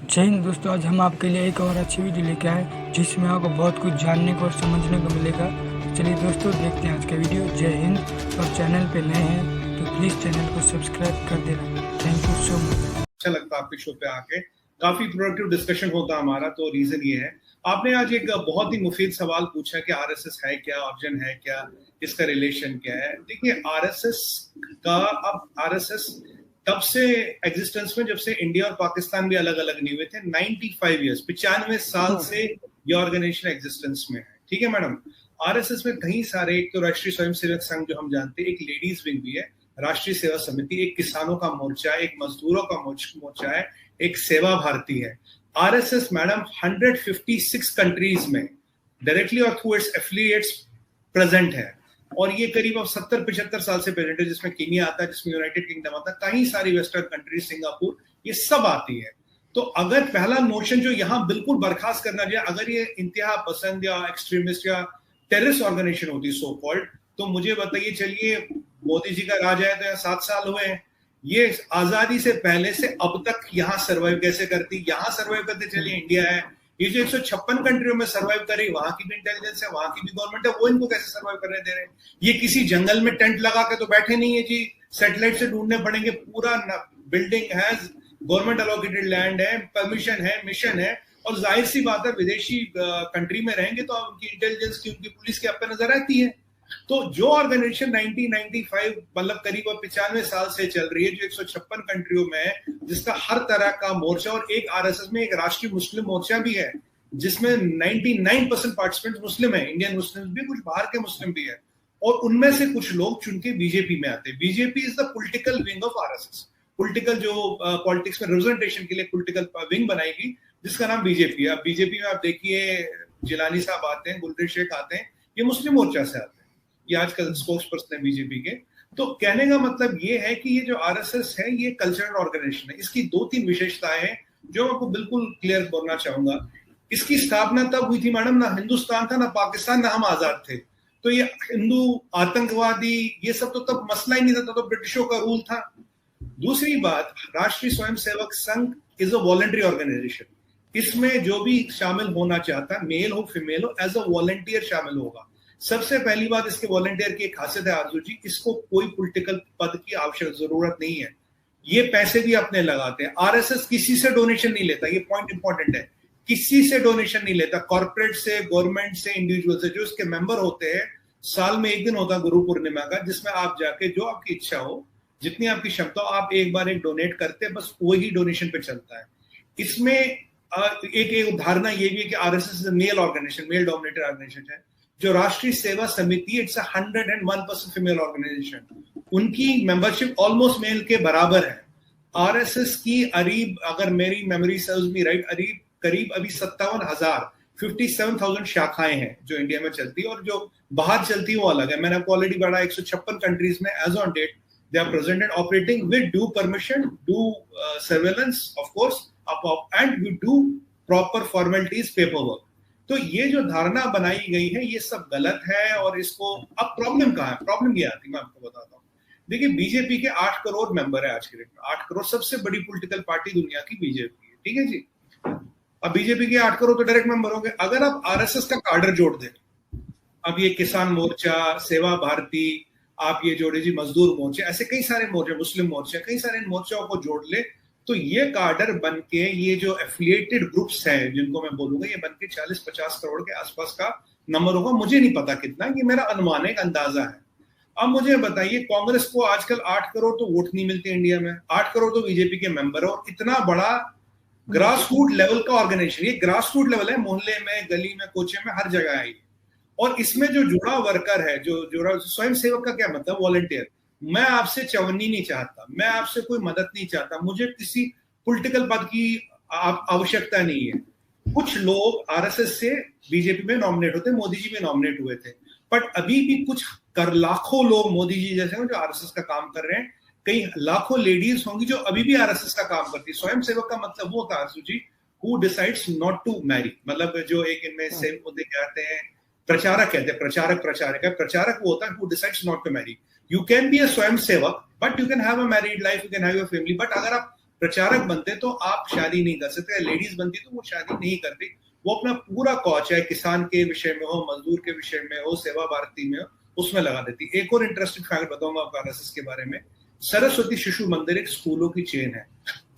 जय हिंद दोस्तों, आज हम आपके लिए एक और अच्छी वीडियो लेके आए जिसमें आपको बहुत कुछ जानने को और समझने को मिलेगा। तो चलिए दोस्तों, देखते हैं आज का वीडियो। जय हिंद। और चैनल पे नए हैं तो प्लीज़ चैनल को सब्सक्राइब कर देना। Thank you so much. अच्छा लगता है आपके शो पे आके, काफी प्रोडक्टिव डिस्कशन होता हमारा। तो रीजन ये है, आपने आज एक बहुत ही मुफीद सवाल पूछा कि आरएसएस है क्या, ऑरिजिन है क्या, इसका रिलेशन क्या है। देखिए, आरएसएस का अब आरएसएस तब से एग्जिस्टेंस में जब से इंडिया और पाकिस्तान भी अलग अलग नहीं हुए थे। 95 ईयर्स 95 साल से ये ऑर्गेनाइजेशन एग्जिस्टेंस में है। ठीक है मैडम। आरएसएस में कई सारे, एक तो राष्ट्रीय स्वयंसेवक संघ जो हम जानते हैं, एक लेडीज विंग भी है, राष्ट्रीय सेवा समिति, एक किसानों का मोर्चा, एक मजदूरों का मोर्चा है, एक सेवा भारती है। आरएसएस मैडम 156 कंट्रीज में डायरेक्टली और थ्रू इट्स एफिलिएट्स प्रेजेंट है। और ये करीब अब 70-75 साल से प्रेजेंट है, जिसमें कीनिया आता है, जिसमें यूनाइटेड किंगडम आता है, कई सारी वेस्टर्न कंट्रीज, सिंगापुर, ये सब आती है। तो अगर पहला नोशन जो यहाँ बिल्कुल बर्खास्त करना चाहिए, अगर ये इंतहा पसंद या एक्सट्रीमिस्ट या टेररिस्ट ऑर्गेनाइजेशन होती सो कॉल्ड, तो मुझे बताइए, चलिए मोदी जी का राज है तो यहाँ 7 साल हुए हैं, ये आजादी से पहले से अब तक यहाँ सर्वाइव कैसे करती? यहाँ सर्वाइव करते चलिए इंडिया है, ये जो 156 कंट्रियों में सर्वाइव कर रही, वहां की भी इंटेलिजेंस है, वहां की भी गवर्नमेंट है, वो इनको कैसे सर्वाइव करने दे रहे हैं? ये किसी जंगल में टेंट लगा के तो बैठे नहीं है जी, सैटेलाइट से ढूंढने पड़ेंगे। पूरा बिल्डिंग है, गवर्नमेंट अलोकेटेड लैंड है, परमिशन है, मिशन है। और जाहिर सी बात है, विदेशी कंट्री में रहेंगे तो उनकी इंटेलिजेंस की, उनकी पुलिस की आप पे नजर आती है। तो जो ऑर्गेनाइजेशन 1995 मतलब करीब 95 साल से चल रही है, जो 156 कंट्रियों में है, जिसका हर तरह का मोर्चा, और एक आरएसएस में एक राष्ट्रीय मुस्लिम मोर्चा भी है जिसमें 99% पार्टिसिपेंट मुस्लिम है, इंडियन मुस्लिम भी, कुछ बाहर के मुस्लिम भी है, और उनमें से कुछ लोग चुन के बीजेपी में आते हैं। BJP is the political wing of RSS. Political जो पॉलिटिक्स में रिप्रेजेंटेशन के लिए पॉलिटिकल विंग बनाएगी, जिसका नाम बीजेपी है। अब बीजेपी में आप देखिए, जिलानी साहब आते हैं, गुलरेज शेख आते हैं, ये मुस्लिम मोर्चा से आते हैं, ये आजकल स्पोक्स पर्सन है बीजेपी के। तो कहने का मतलब ये है कि ये जो आरएसएस है, ये कल्चरल ऑर्गेनाइजेशन है। इसकी 2-3 विशेषताएं हैं जो मैं आपको बिल्कुल क्लियर करना चाहूंगा। इसकी स्थापना तब हुई थी मैडम, ना हिंदुस्तान था, ना पाकिस्तान, ना हम आजाद थे। तो ये हिंदू आतंकवादी ये सब तो तब मसला ही नहीं था, तो ब्रिटिशों का रूल था। दूसरी बात, राष्ट्रीय Swayamsevak Sangh is a voluntary organisation. इसमें जो भी शामिल होना चाहता है, मेल हो फीमेल हो, एज अ वॉलंटियर शामिल होगा। सबसे पहली बात, इसके वॉलंटियर की एक खासियत है आरजू जी, इसको कोई पॉलिटिकल पद की आवश्यक जरूरत नहीं है। ये पैसे भी अपने लगाते हैं। आरएसएस किसी से डोनेशन नहीं लेता, ये पॉइंट इंपॉर्टेंट है, किसी से डोनेशन नहीं लेता, कॉर्पोरेट से, गवर्नमेंट से, इंडिविजुअल से। जो इसके मेंबर होते हैं, साल में एक दिन होता है गुरु पूर्णिमा का, जिसमें आप जाके जो आपकी इच्छा हो, जितनी आपकी क्षमता हो, आप एक बार एक डोनेट करते हैं, बस वही डोनेशन पे चलता है। इसमें एक धारणा ये भी है कि RSS male organisation, male dominated organisation है। जो Rashtriya Seva Samiti, it's 101% female organisation, उनकी मेंबरशिप ऑलमोस्ट मेल के बराबर है। आरएसएस की अरीब, अगर मेरी मेमोरी सर्व्स मी राइट, करीब अभी 57,000 शाखाएं हैं जो इंडिया में चलती है, और जो बाहर चलती है वो अलग है। मैंने आपको ऑलरेडी बढ़ा, 156 कंट्रीज में as on date they are present and operating with due permission, due surveillance of course, and with due proper formalities, paperwork. तो ये जो धारणा बनाई गई है, ये सब गलत है। और इसको अब प्रॉब्लम कहाँ है? प्रॉब्लम ये आती है, मैं आपको बताता हूँ। देखिए, बीजेपी के 8 करोड़ मेंबर है आज के डेट में। 8 करोड़, सबसे बड़ी पॉलिटिकल पार्टी दुनिया की बीजेपी है। ठीक है जी। अब बीजेपी के 8 करोड़ तो डायरेक्ट मेंबर होंगे। अगर आप आरएसएस का कार्डर जोड़ दें, अब ये किसान मोर्चा, सेवा भारती, आप ये जोड़े जी मजदूर मोर्चे, ऐसे कई सारे मोर्चे, मुस्लिम मोर्चे, कई सारे इन मोर्चाओं को जोड़ ले, तो ये कार्डर बन के, ये जो एफिलिएटेड ग्रुप्स हैं जिनको मैं बोलूंगा, ये बन के 40-50 करोड़ के आसपास का नंबर होगा। मुझे नहीं पता कितना, ये मेरा अनुमान है, एक अंदाजा है। अब मुझे बताइए, कांग्रेस को आजकल 8 करोड़ तो वोट नहीं मिलते इंडिया में, 8 करोड़ तो बीजेपी के मेंबर है, और इतना बड़ा ग्रास रूट लेवल का ऑर्गेनाइजेशन, ये ग्रास रूट लेवल है, मोहल्ले में, गली में, कोचे में, हर जगह है। और इसमें जो जुड़ा वर्कर है, जो जुड़ा स्वयं सेवक का क्या मतलब, वॉलंटियर। मैं आपसे चवन्नी नहीं चाहता, मैं आपसे कोई मदद नहीं चाहता, मुझे किसी पॉलिटिकल पद की आवश्यकता नहीं है। कुछ लोग आरएसएस से बीजेपी में नॉमिनेट होते, मोदी जी में नॉमिनेट हुए थे, बट अभी भी कुछ लाखों लोग मोदी जी जैसे हैं जो आरएसएस का काम कर रहे हैं। कई लाखों लेडीज होंगी जो अभी भी आरएसएस का काम करती है। स्वयं सेवक का मतलब वो होता है Arzoo ji, who decides not to marry, मतलब जो एक इनमें से मुद्दे कहते हैं, प्रचारक कहते हैं, प्रचारक वो होता है who decides not to marry. You can be a स्वयं सेवक, but you can have a married life, you can have your family. But अगर आप प्रचारक बनते तो आप शादी नहीं कर सकते, लेडीज बनती तो वो शादी नहीं करती, वो अपना पूरा कौच है किसान के विषय में हो, मजदूर के विषय में हो, सेवा भारती में हो, उसमें लगा देती। एक और इंटरेस्टिंग फैक्ट बताऊंगा आपको आरएसएस के बारे में। सरस्वती शिशु मंदिर एक स्कूलों की चेन है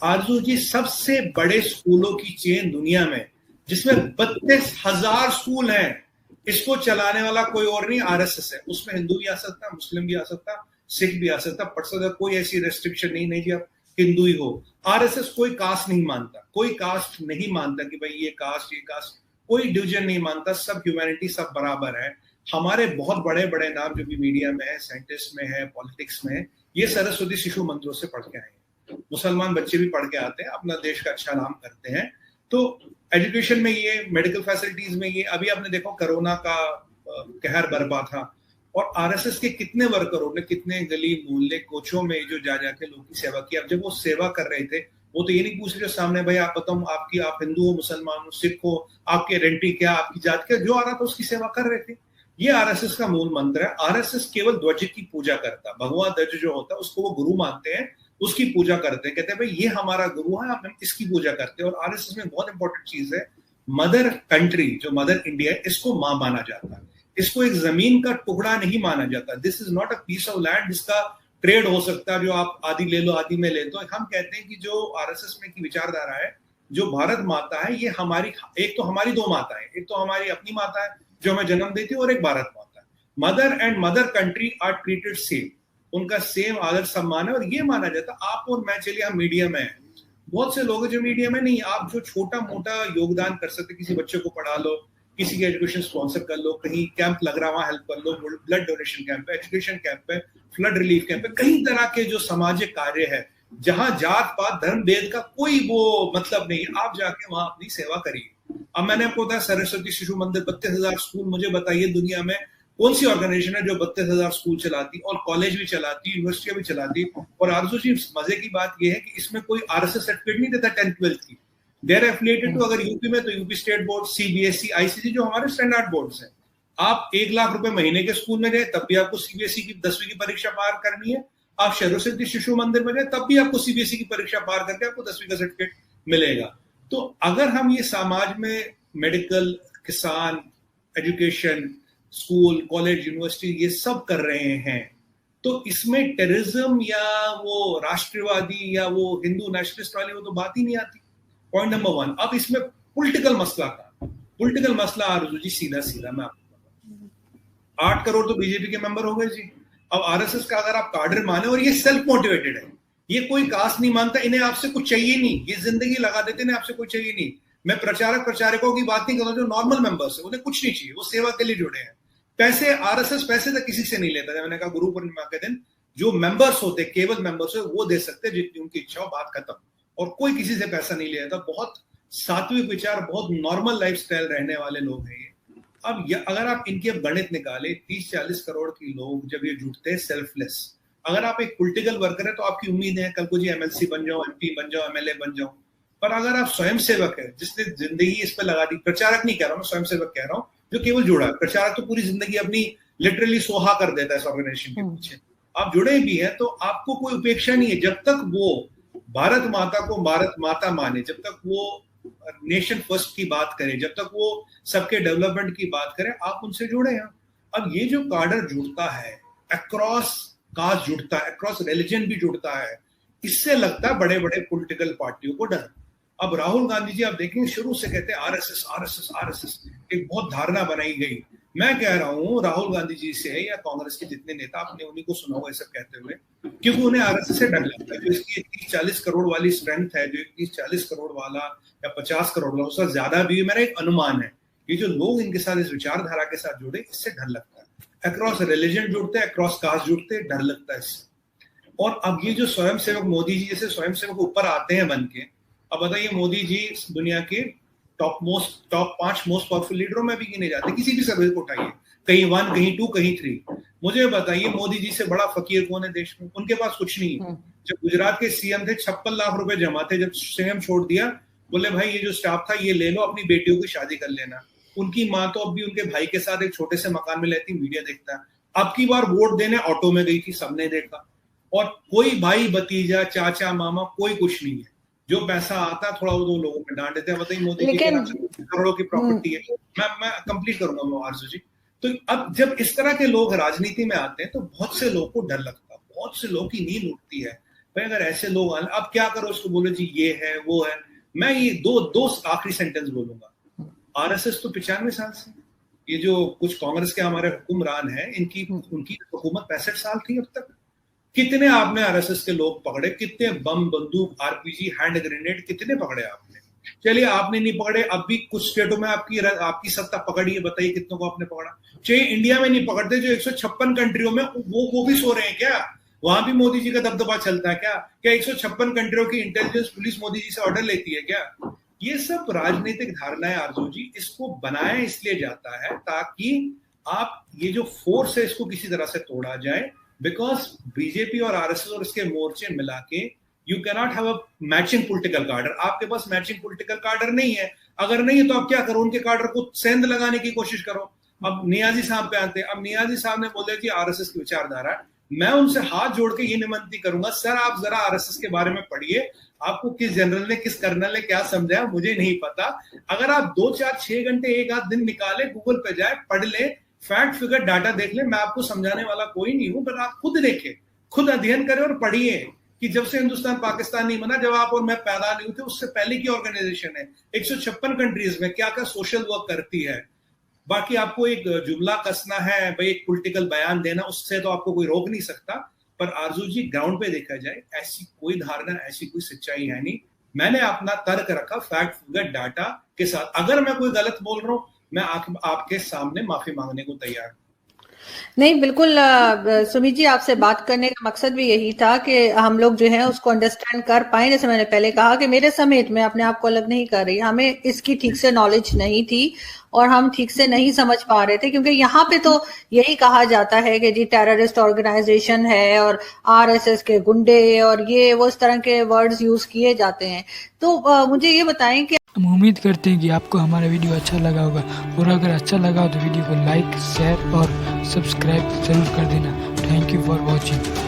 आरजू जी, सबसे बड़े स्कूलों की चेन दुनिया में, जिसमें 32,000 स्कूल हैं। इसको चलाने वाला कोई और नहीं, आरएसएस है। उसमें हिंदू भी आ सकता, मुस्लिम भी आ सकता, सिख भी आ सकता, पढ़ सकता, कोई ऐसी रेस्ट्रिक्शन नहीं जी आप हिंदू ही हो। आरएसएस कोई कास्ट नहीं मानता, कोई कास्ट नहीं मानता कि भाई ये कास्ट, कोई डिवीजन नहीं मानता, सब ह्यूमैनिटी, सब बराबर है। हमारे बहुत बड़े बड़े नाम जो भी मीडिया में है, साइंटिस्ट में है, पॉलिटिक्स में है, ये सरस्वती शिशु मंदिरों से पढ़ के आए हैं। मुसलमान बच्चे भी पढ़ के आते हैं, अपना देश का अच्छा नाम करते हैं। तो एजुकेशन में ये, मेडिकल फैसिलिटीज में ये, अभी आपने देखो कोरोना का कहर बरपा था, और आरएसएस के कितने वर्करों ने कितने गली मोहल्ले कोचों में जो जा जाके लोगों की सेवा की। अब जब वो सेवा कर रहे थे, वो तो ये नहीं पूछ रहे सामने भाई आप बताओ आपकी, आप हिंदू हो, मुसलमान हो, सिख हो, आपकी आइडेंटिटी क्या, आपकी जात क्या, जो आ रहा था उसकी सेवा कर रहे थे। ये आरएसएस का मूल मंत्र है। आरएसएस केवल ध्वज की पूजा करता, भगवा ध्वज जो होता है उसको वो गुरु मानते हैं, उसकी पूजा करते हैं, कहते हैं भाई ये हमारा गुरु है, हम इसकी पूजा करते हैं। और आरएसएस में बहुत इंपॉर्टेंट चीज है, मदर कंट्री जो मदर इंडिया है, इसको मां माना जाता है, इसको एक जमीन का टुकड़ा नहीं माना जाता। This is not a piece of land जिसका ट्रेड हो सकता है, जो आप आधी ले लो आधी में ले लो। हम कहते हैं कि जो आरएसएस में की विचारधारा है, जो भारत माता है, ये हमारी, एक तो हमारी दो माता है, एक तो हमारी अपनी माता है जो हमें जन्म देती है, और एक भारत माता है। Mother and mother country are treated same, उनका सेम आदर सम्मान है। और ये माना जाता है, आप और मैं, चलिए हम मीडिया में हैं, बहुत से लोग जो मीडिया में नहीं, आप जो छोटा मोटा योगदान कर सकते, किसी बच्चे को पढ़ा लो, किसी की एजुकेशन स्पॉन्सर कर लो, कहीं कैंप लग रहा वहां हेल्प कर लो, ब्लड डोनेशन कैंप है, एजुकेशन कैंप है, फ्लड रिलीफ कैंप है, कई तरह के जो सामाजिक कार्य है, जहां जात पात धर्म भेद का कोई वो मतलब नहीं, आप जाके वहां अपनी सेवा करिए। अब मैंने आपको बताया सरस्वती शिशु मंदिर, 32,000 स्कूल, मुझे बताइए दुनिया में कौन सी ऑर्गेनाइजेशन है जो 32,000 स्कूल चलाती, और कॉलेज भी चलाती, यूनिवर्सिटियां भी चलाती। और आरजू जी, मजे की बात यह है कि इसमें कोई आरएसएस सर्टिफिकेट नहीं देता 10th-12th की, दे आर एफिलिएटेड टू, अगर यूपी में तो UP state board, CBSE, ICSE जो हमारे स्टैंडर्ड बोर्ड्स हैं। आप 1 लाख रुपए महीने के स्कूल में गए तब भी आपको सीबीएसई की 10वीं की परीक्षा पार करनी है, आप सरस्वती शिशु मंदिर में गए तब भी आपको सीबीएसई की परीक्षा पार करके आपको 10वीं का सर्टिफिकेट मिलेगा। तो अगर हम ये समाज में मेडिकल, किसान, एजुकेशन, स्कूल, कॉलेज, यूनिवर्सिटी ये सब कर रहे हैं, तो इसमें टेररिज्म या वो राष्ट्रवादी या वो हिंदू नेशनलिस्ट वाली वो तो बात ही नहीं आती। Point number 1। अब इसमें पॉलिटिकल मसला था, पॉलिटिकल मसला आरजू जी सीधा सीधा मैं आपको 8 करोड़ तो बीजेपी के मेंबर हो गए जी। अब आरएसएस का अगर आप कार्डर माने, और ये सेल्फ मोटिवेटेड है, ये कोई कास्ट नहीं मानता, इन्हें आपसे कुछ चाहिए नहीं, ये जिंदगी लगा देते, इन्हें आपसे कुछ चाहिए नहीं। मैं प्रचारक प्रचारकों की बात नहीं कर रहा, जो नॉर्मल मेंबर्स है उन्हें कुछ नहीं चाहिए, वो सेवा के लिए जुड़े हैं। पैसे, आरएसएस पैसे तो किसी से नहीं लेता। मैंने कहा गुरु पूर्णिमा के दिन जो मेंबर्स होते, केवल मेंबर्स है, वो दे सकते जितनी उनकी इच्छा हो, बात खत्म। और कोई किसी से पैसा नहीं लेता। बहुत सात्विक विचार, बहुत नॉर्मल लाइफस्टाइल रहने वाले लोग हैं ये। अब अगर आप इनकी अब गणित निकाले, 30-40 करोड़ की लोग जब ये जुटते हैं सेल्फलेस, अगर आप एक पॉलिटिकल वर्कर है तो आपकी उम्मीद है कल को जी एमएलसी बन जाओ, एमपी बन जाओ, एमएलए बन जाओ। पर अगर आप स्वयंसेवक है जिसने जिंदगी इस पर लगा दी, प्रचारक नहीं कह रहा हूं, स्वयंसेवक कह रहा हूं जो केवल जुड़ा है, प्रचारक तो पूरी जिंदगी अपनी लिटरली सोहा कर देता है इस ऑर्गेनाइजेशन के पीछे। आप जुड़े भी हैं तो आपको कोई उपेक्षा नहीं है, जब तक वो भारत माता को भारत माता माने, जब तक वो नेशन फर्स्ट की बात करे, जब तक वो सबके डेवलपमेंट की बात करे, आप उनसे जुड़े हैं। अब ये जो कार्डर जुड़ता है, अक्रॉस कास्ट जुड़ता है, अक्रॉस रिलीजन भी जुड़ता है, इससे लगता है बड़े बड़े पॉलिटिकल पार्टियों को डर। अब राहुल गांधी जी आप देखेंगे शुरू से कहते हैं आरएसएस आरएसएस आरएसएस, एक बहुत धारणा बनाई गई। मैं कह रहा हूं राहुल गांधी जी से या कांग्रेस के जितने नेता, आपने उन्हीं को सुना होगा ये सब कहते हुए, क्योंकि उन्हें आरएसएस से डर लगता है। जो इसकी 30-40 करोड़ वाली स्ट्रेंथ है, जो 30-40 करोड़ वाला या 50 करोड़ वाला, उसका ज्यादा भी मेरा एक अनुमान है, ये जो लोग इनके साथ इस विचारधारा के साथ जुड़े, इससे डर लगता है। अक्रॉस रिलीजन जुड़ते हैं, अक्रॉस कास्ट जुड़ते हैं, डर लगता है इससे। और अब ये जो स्वयंसेवक मोदी जी जैसे स्वयंसेवक ऊपर आते हैं बन के, अब बताइए मोदी जी दुनिया के टॉप 5 मोस्ट पावरफुल लीडरों में भी गिने जाते, किसी भी सर्वे को उठाइए, कहीं 1, कहीं 2, कहीं 3। मुझे बताइए मोदी जी से बड़ा फकीर कौन है देश में? उनके पास कुछ नहीं है। जब गुजरात के सीएम थे 56 लाख रुपए जमा थे, जब सीएम छोड़ दिया, बोले भाई ये जो स्टाफ था ये ले लो, अपनी बेटियों की शादी कर लेना। उनकी माँ तो अब भी उनके भाई के साथ एक छोटे से मकान में रहती, मीडिया देखता है। अब की बार वोट देने ऑटो में गई थी, सबने देखा। और कोई भाई भतीजा चाचा मामा कोई कुछ नहीं है। जो पैसा आता थोड़ा वो दो लोगों में डांट देते हैं, बताइए मोदी जी के लेकिन नाम करोड़ों की प्रॉपर्टी है। मैं कंप्लीट करूंगा वो आरजू जी। तो अब जब इस तरह के लोग राजनीति में आते हैं तो बहुत से लोगों को डर लगता है, बहुत से लोगों की नींद उठती है भाई अगर ऐसे लोग आए अब क्या करो, उसको बोलो जी ये है वो है। मैं ये दो आखिरी सेंटेंस बोलूंगा। आरएसएस तो 95 साल से, ये जो कुछ कांग्रेस के हमारे हुक्मरान हैं इनकी उनकी हुकूमत 65 साल थी अब तक। कितने आपने आरएसएस के लोग पकड़े, कितने बम बंदूक आरपीजी हैंड ग्रेनेड कितने पकड़े आपने? चलिए आपने नहीं पकड़े, अब भी कुछ स्टेटों में आपकी सत्ता पकड़ी है, बताइए कितनों को आपने पकड़ा? चाहिए इंडिया में नहीं पकड़ते, जो 156 कंट्रियों में वो भी सो रहे हैं क्या? वहां भी मोदी जी का दबदबा चलता है क्या? 156 कंट्रियों की इंटेलिजेंस पुलिस मोदी जी से ऑर्डर लेती है क्या? ये सब राजनीतिक धारणाएं आरजू जी, इसको बनाया इसलिए जाता है ताकि आप ये जो फोर्स है इसको किसी तरह से तोड़ा जाए। बिकॉज बीजेपी और आरएसएस और इसके मोर्चे मिला के you cannot have a matching political कार्डर। आपके पास मैचिंग पॉलिटिकल कार्डर नहीं है, अगर नहीं है तो आप क्या करो, उनके कार्डर को सेंध लगाने की कोशिश करो। अब नियाजी साहब पे आते हैं। अब नियाजी साहब ने बोले कि आरएसएस की विचारधारा है, मैं उनसे हाथ जोड़ के ये निमंत्रण करूंगा, सर आप जरा आरएसएस के बारे में पढ़िए, आपको किस जनरल ने किस कर्नल ने क्या समझाया मुझे नहीं पता। अगर आप 2 4 6 घंटे एक आध दिन निकाले, गूगल पे जाए, पढ़ ले, फैक्ट फिगर डाटा देख ले, मैं आपको समझाने वाला कोई नहीं हूं, पर आप खुद देखें, खुद अध्ययन करें और पढ़िए कि जब से हिंदुस्तान पाकिस्तान नहीं बना, जब आप और मैं पैदा नहीं हुए थे उससे पहले की ऑर्गेनाइजेशन है, 156 कंट्रीज में क्या क्या सोशल वर्क करती है। बाकी आपको एक जुमला कसना है भाई, एक पॉलिटिकल बयान देना, उससे तो आपको कोई रोक नहीं सकता। पर आरजू जी ग्राउंड पे देखा जाए ऐसी कोई धारणा, ऐसी कोई सच्चाई है नहीं। मैंने अपना तर्क रखा फैक्ट फिगर डाटा के साथ। अगर मैं कोई गलत बोल रहा हूं, मैं आपके सामने माफी मांगने को तैयार हूं। नहीं, बिल्कुल सुमित जी, आपसे बात करने का मकसद भी यही था कि हम लोग जो है उसको अंडरस्टैंड कर पाए। जैसे मैंने पहले कहा कि मेरे समेत, मैं अपने आप को अलग नहीं कर रही, हमें इसकी ठीक से नॉलेज नहीं थी और हम ठीक से नहीं समझ पा रहे थे, क्योंकि यहाँ पे तो यही कहा जाता है कि जी टेररिस्ट ऑर्गेनाइजेशन है और आरएसएस के गुंडे और ये वो इस तरह के वर्ड्स यूज किए जाते हैं। तो मुझे ये बताएं कि हम उम्मीद करते हैं कि आपको हमारा वीडियो अच्छा लगा होगा, और अगर अच्छा लगा हो तो वीडियो को लाइक शेयर और सब्सक्राइब जरूर कर देना। Thank you for watching.